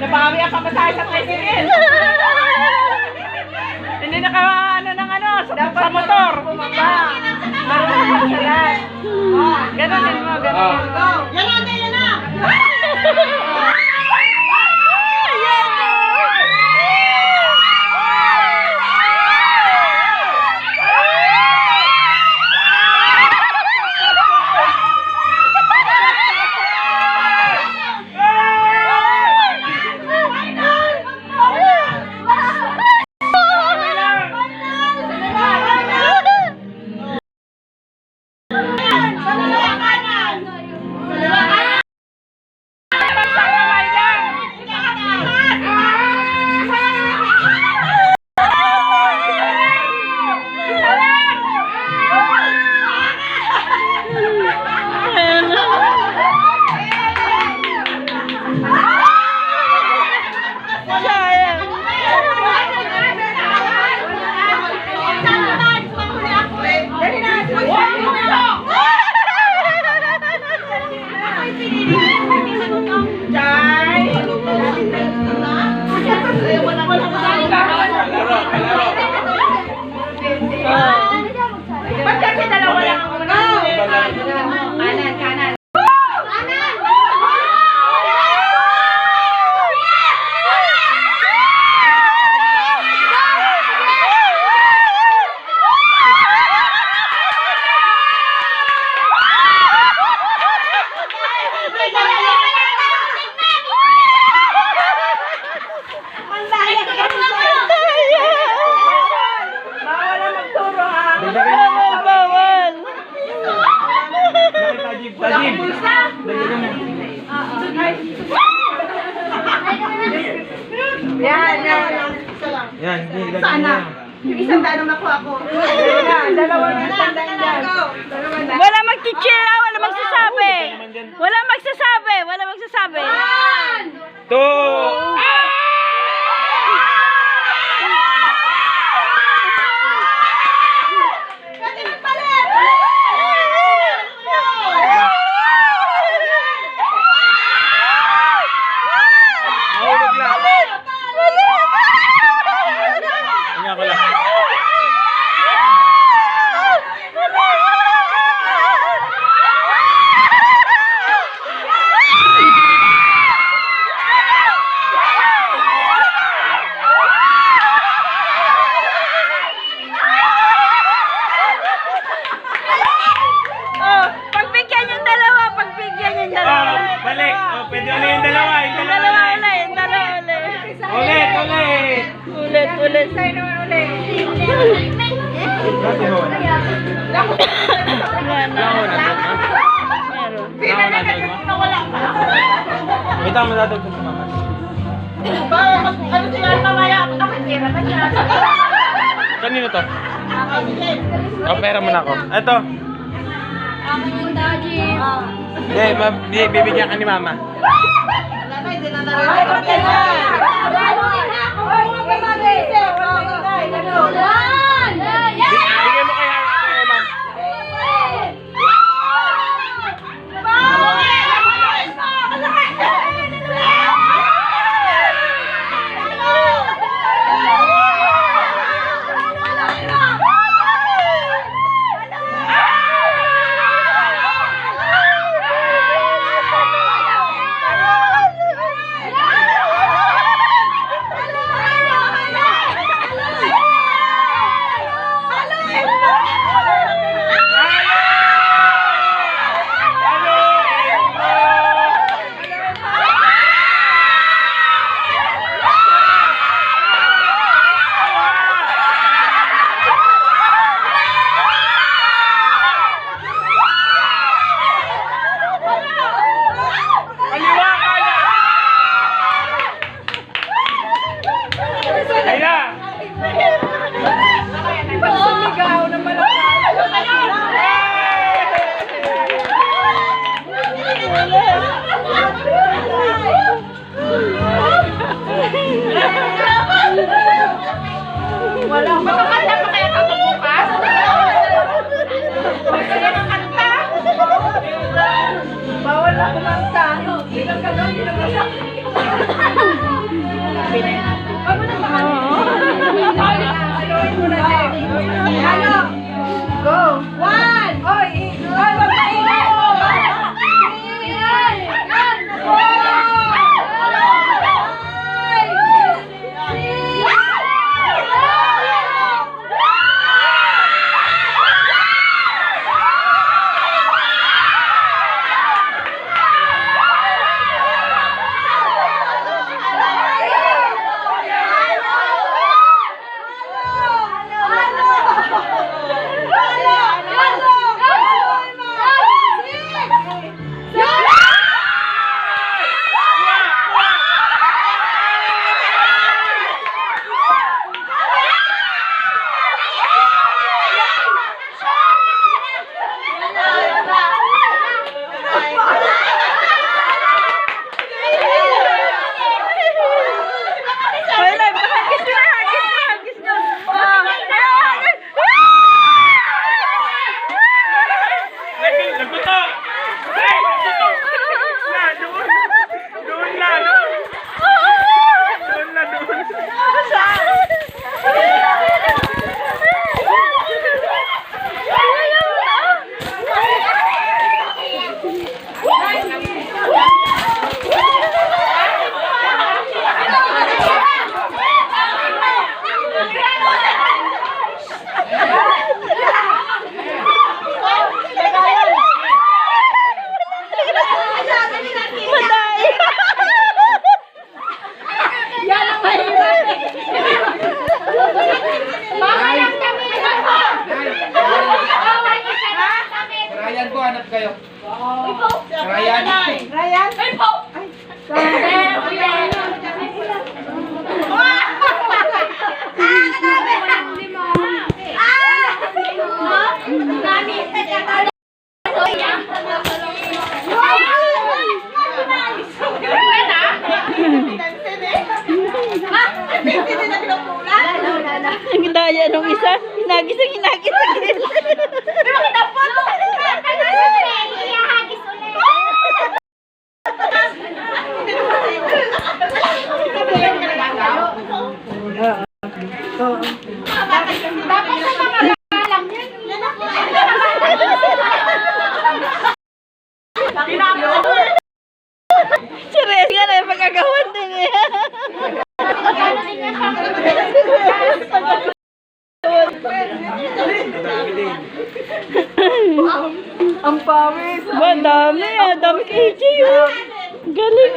Nabawi ang pamasahe sa tricycle. Hindi naka-ano ng ano, sa motor. Ganon din mo, ganon. Yan na, yan na. Ba't kasi dalawa lang ako kanan, kanan. Bawal! Yan, sana. Yung isang daan ang nakuha ko. dalawa na isang daan. Wala magchichira, wala magsasabi. Wala magsasabi, wala magsasabi. 2. Balik. Oh, pwede ulit yung dalawa. Yung dalawa ulit. Ulit. Sa'yo naman ulit. Wait lang, madadagdag sa mama. Ano siya mamaya? Ako tira na siya. Kanino to? O, pera mo na ako. Ito. Bibigyan ka ni mama. Bigyan mo kay ma'am. Kaya! Pag sumigaw na malakas. Wala. Makakanta pa kaya ito bukas? Masaya ng kanta. Bawal na kumanta. Bilang ka doon, bilang ka doon. Ano? Go! One! Oy! Oy! Magpahinga! Wala, hagis na, hagis na. Nagbuto! Hey! Nagbuto! Na, doon! Doon na, doon! Doon na, doon! Ryan po, hanap kayo. Ryan. Ryan? Ay po! Ang daya nung isa, hinagis ang hinagis. Serius nga na yung pagkagawan din eh. Ang pawis. Ba, dami ah. Dami kay AJ oh. Galing.